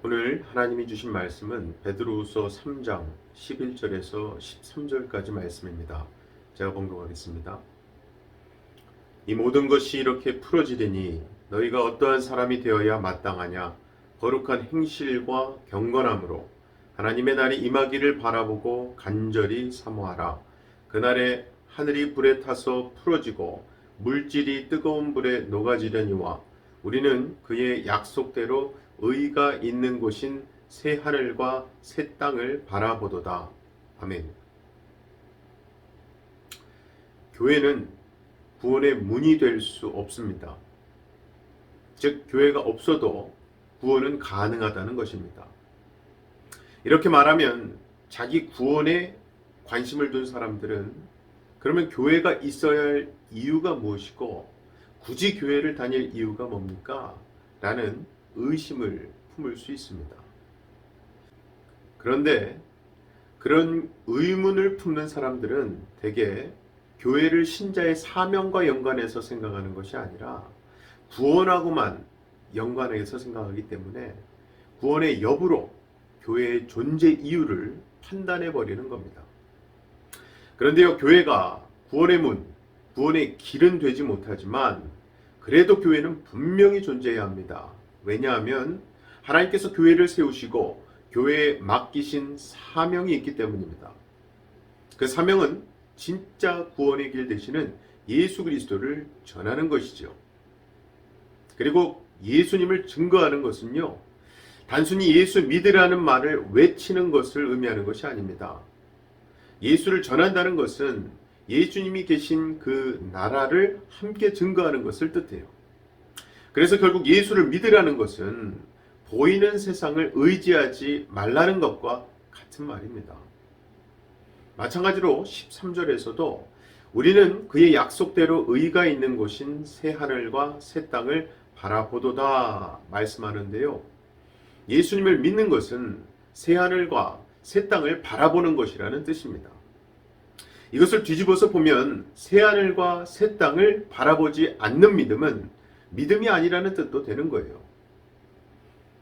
오늘 하나님이 주신 말씀은 베드로후서 3장 11절에서 13절까지 말씀입니다. 제가 봉독하겠습니다. 이 모든 것이 이렇게 풀어지리니 너희가 어떠한 사람이 되어야 마땅하냐? 거룩한 행실과 경건함으로 하나님의 날이 임하기를 바라보고 간절히 사모하라. 그날에 하늘이 불에 타서 풀어지고 물질이 뜨거운 불에 녹아지려니와 우리는 그의 약속대로 의가 있는 곳인 새 하늘과 새 땅을 바라보도다. 아멘. 교회는 구원의 문이 될 수 없습니다. 즉, 교회가 없어도 구원은 가능하다는 것입니다. 이렇게 말하면 자기 구원에 관심을 둔 사람들은 그러면 교회가 있어야 할 이유가 무엇이고 굳이 교회를 다닐 이유가 뭡니까? 라는 의심을 품을 수 있습니다. 그런데 그런 의문을 품는 사람들은 대개 교회를 신자의 사명과 연관해서 생각하는 것이 아니라 구원하고만 연관해서 생각하기 때문에 구원의 여부로 교회의 존재 이유를 판단해 버리는 겁니다. 그런데요, 교회가 구원의 문, 구원의 길은 되지 못하지만 그래도 교회는 분명히 존재해야 합니다. 왜냐하면 하나님께서 교회를 세우시고 교회에 맡기신 사명이 있기 때문입니다. 그 사명은 진짜 구원의 길 되시는 예수 그리스도를 전하는 것이죠. 그리고 예수님을 증거하는 것은요, 단순히 예수 믿으라는 말을 외치는 것을 의미하는 것이 아닙니다. 예수를 전한다는 것은 예수님이 계신 그 나라를 함께 증거하는 것을 뜻해요. 그래서 결국 예수를 믿으라는 것은 보이는 세상을 의지하지 말라는 것과 같은 말입니다. 마찬가지로 13절에서도 우리는 그의 약속대로 의가 있는 곳인 새 하늘과 새 땅을 바라보도다 말씀하는데요. 예수님을 믿는 것은 새 하늘과 새 땅을 바라보는 것이라는 뜻입니다. 이것을 뒤집어서 보면 새 하늘과 새 땅을 바라보지 않는 믿음은 믿음이 아니라는 뜻도 되는 거예요.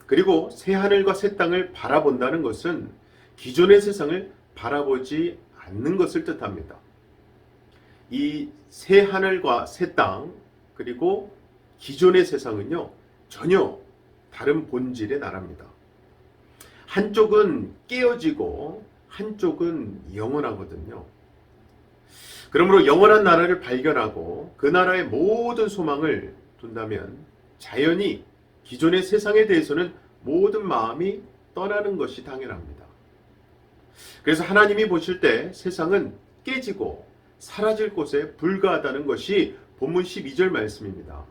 그리고 새 하늘과 새 땅을 바라본다는 것은 기존의 세상을 바라보지 않는 것을 뜻합니다. 이 새 하늘과 새 땅, 그리고 기존의 세상은요, 전혀 다른 본질의 나라입니다. 한쪽은 깨어지고 한쪽은 영원하거든요. 그러므로 영원한 나라를 발견하고 그 나라의 모든 소망을 둔다면 자연히 기존의 세상에 대해서는 모든 마음이 떠나는 것이 당연합니다. 그래서 하나님이 보실 때 세상은 깨지고 사라질 곳에 불과하다는 것이 본문 12절 말씀입니다.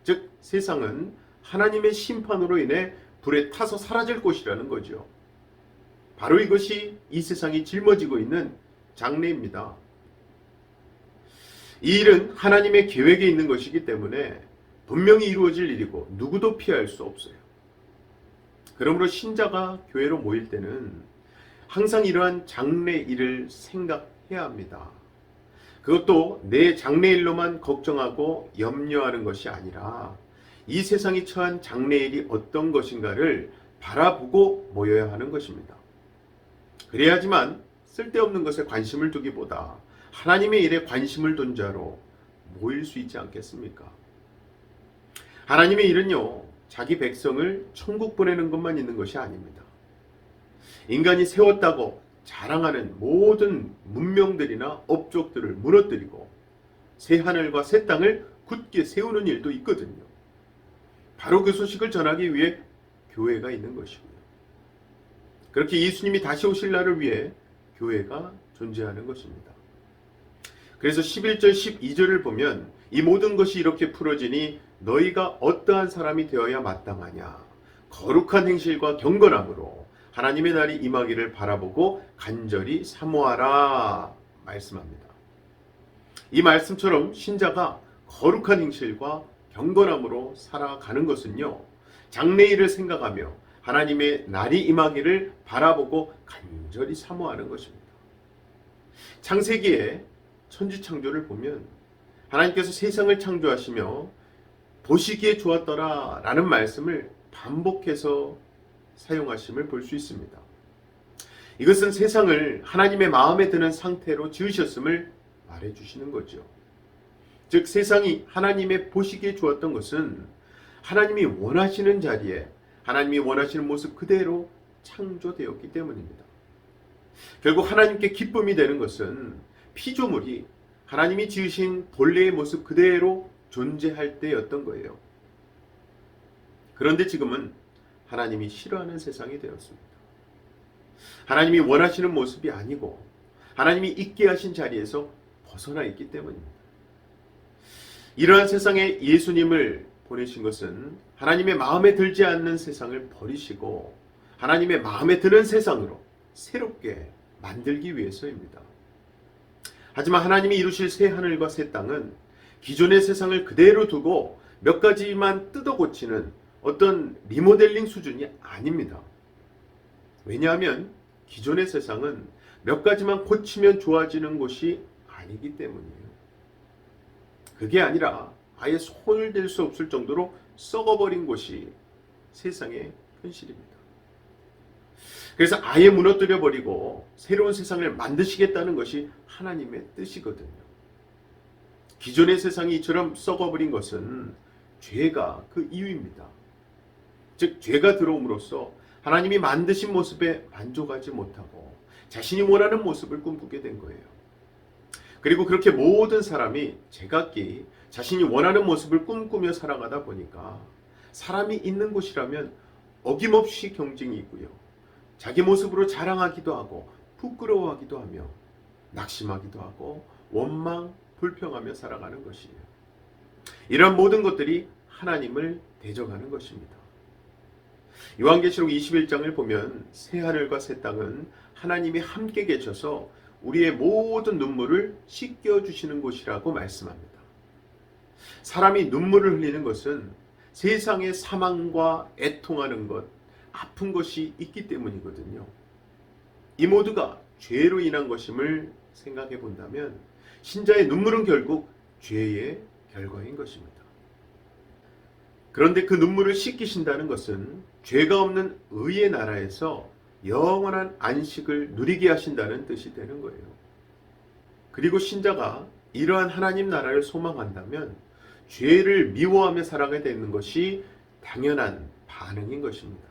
즉 세상은 하나님의 심판으로 인해 불에 타서 사라질 곳이라는 거죠. 바로 이것이 이 세상이 짊어지고 있는 장래입니다. 이 일은 하나님의 계획에 있는 것이기 때문에 분명히 이루어질 일이고 누구도 피할 수 없어요. 그러므로 신자가 교회로 모일 때는 항상 이러한 장래일을 생각해야 합니다. 그것도 내 장래일로만 걱정하고 염려하는 것이 아니라 이 세상이 처한 장래일이 어떤 것인가를 바라보고 모여야 하는 것입니다. 그래야지만 쓸데없는 것에 관심을 두기보다 하나님의 일에 관심을 둔 자로 모일 수 있지 않겠습니까? 하나님의 일은요, 자기 백성을 천국 보내는 것만 있는 것이 아닙니다. 인간이 세웠다고 자랑하는 모든 문명들이나 업적들을 무너뜨리고 새 하늘과 새 땅을 굳게 세우는 일도 있거든요. 바로 그 소식을 전하기 위해 교회가 있는 것이고요. 그렇게 예수님이 다시 오실 날을 위해 교회가 존재하는 것입니다. 그래서 11절 12절을 보면 이 모든 것이 이렇게 풀어지니 너희가 어떠한 사람이 되어야 마땅하냐? 거룩한 행실과 경건함으로 하나님의 날이 임하기를 바라보고 간절히 사모하라 말씀합니다. 이 말씀처럼 신자가 거룩한 행실과 경건함으로 살아가는 것은요, 장래일을 생각하며 하나님의 날이 임하기를 바라보고 간절히 사모하는 것입니다. 창세기에 천지창조를 보면 하나님께서 세상을 창조하시며 보시기에 좋았더라 라는 말씀을 반복해서 사용하심을 볼 수 있습니다. 이것은 세상을 하나님의 마음에 드는 상태로 지으셨음을 말해주시는 거죠. 즉 세상이 하나님의 보시기에 좋았던 것은 하나님이 원하시는 자리에 하나님이 원하시는 모습 그대로 창조되었기 때문입니다. 결국 하나님께 기쁨이 되는 것은 피조물이 하나님이 지으신 본래의 모습 그대로 존재할 때였던 거예요. 그런데 지금은 하나님이 싫어하는 세상이 되었습니다. 하나님이 원하시는 모습이 아니고 하나님이 있게 하신 자리에서 벗어나 있기 때문입니다. 이러한 세상에 예수님을 보내신 것은 하나님의 마음에 들지 않는 세상을 버리시고 하나님의 마음에 드는 세상으로 새롭게 만들기 위해서입니다. 하지만 하나님이 이루실 새 하늘과 새 땅은 기존의 세상을 그대로 두고 몇 가지만 뜯어 고치는 어떤 리모델링 수준이 아닙니다. 왜냐하면 기존의 세상은 몇 가지만 고치면 좋아지는 곳이 아니기 때문이에요. 그게 아니라 아예 손을 댈 수 없을 정도로 썩어버린 곳이 세상의 현실입니다. 그래서 아예 무너뜨려 버리고 새로운 세상을 만드시겠다는 것이 하나님의 뜻이거든요. 기존의 세상이 이처럼 썩어버린 것은 죄가 그 이유입니다. 즉 죄가 들어옴으로써 하나님이 만드신 모습에 만족하지 못하고 자신이 원하는 모습을 꿈꾸게 된 거예요. 그리고 그렇게 모든 사람이 제각기 자신이 원하는 모습을 꿈꾸며 살아가다 보니까 사람이 있는 곳이라면 어김없이 경쟁이 있고요. 자기 모습으로 자랑하기도 하고 부끄러워하기도 하며 낙심하기도 하고 원망, 불평하며 살아가는 것이에요. 이런 모든 것들이 하나님을 대적하는 것입니다. 요한계시록 21장을 보면 새하늘과 새 땅은 하나님이 함께 계셔서 우리의 모든 눈물을 씻겨주시는 곳이라고 말씀합니다. 사람이 눈물을 흘리는 것은 세상의 사망과 애통하는 것, 아픈 것이 있기 때문이거든요. 이 모두가 죄로 인한 것임을 생각해 본다면 신자의 눈물은 결국 죄의 결과인 것입니다. 그런데 그 눈물을 씻기신다는 것은 죄가 없는 의의 나라에서 영원한 안식을 누리게 하신다는 뜻이 되는 거예요. 그리고 신자가 이러한 하나님 나라를 소망한다면 죄를 미워하며 살아가게 되는 것이 당연한 반응인 것입니다.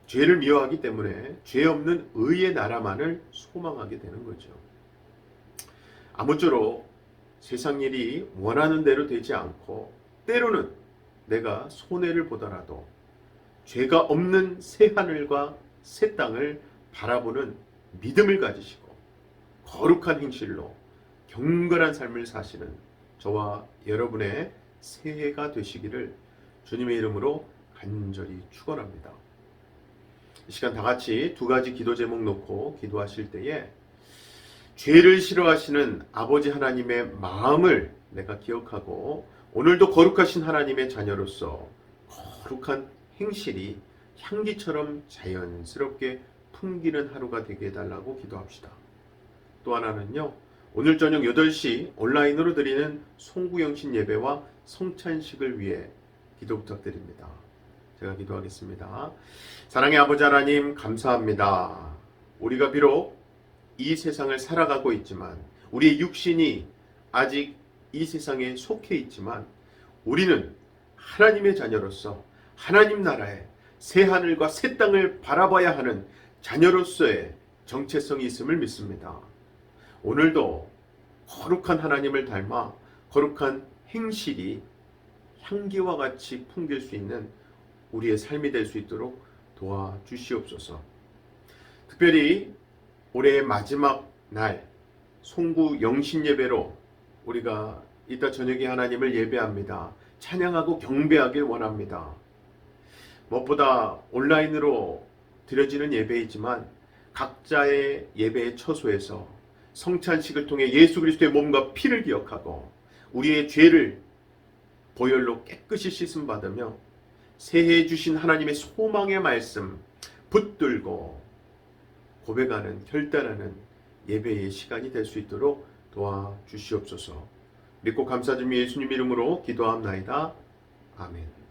죄를 미워하기 때문에 죄 없는 의의 나라만을 소망하게 되는 거죠. 아무쪼록 세상 일이 원하는 대로 되지 않고 때로는 내가 손해를 보더라도 죄가 없는 새 하늘과 새 땅을 바라보는 믿음을 가지시고 거룩한 행실로 경건한 삶을 사시는 저와 여러분의 새해가 되시기를 주님의 이름으로 간절히 축원합니다. 이 시간 다 같이 두 가지 기도 제목 놓고 기도하실 때에 죄를 싫어하시는 아버지 하나님의 마음을 내가 기억하고 오늘도 거룩하신 하나님의 자녀로서 거룩한 행실이 향기처럼 자연스럽게 풍기는 하루가 되게 해달라고 기도합시다. 또 하나는요, 오늘 저녁 8시 온라인으로 드리는 송구영신 예배와 성찬식을 위해 기도 부탁드립니다. 제가 기도하겠습니다. 사랑의 아버지 하나님 감사합니다. 우리가 비록 이 세상을 살아가고 있지만 우리의 육신이 아직 이 세상에 속해 있지만 우리는 하나님의 자녀로서 하나님 나라의 새 하늘과 새 땅을 바라봐야 하는 자녀로서의 정체성이 있음을 믿습니다. 오늘도 거룩한 하나님을 닮아 거룩한 행실이 향기와 같이 풍길 수 있는 우리의 삶이 될 수 있도록 도와주시옵소서. 특별히 올해의 마지막 날 송구 영신 예배로 우리가 이따 저녁에 하나님을 예배합니다. 찬양하고 경배하길 원합니다. 무엇보다 온라인으로 드려지는 예배이지만 각자의 예배의 처소에서 성찬식을 통해 예수 그리스도의 몸과 피를 기억하고 우리의 죄를 보혈로 깨끗이 씻음 받으며 새해 주신 하나님의 소망의 말씀 붙들고 고백하는 결단하는 예배의 시간이 될 수 있도록 도와주시옵소서. 믿고 감사드리며 예수님 이름으로 기도합나이다. 아멘.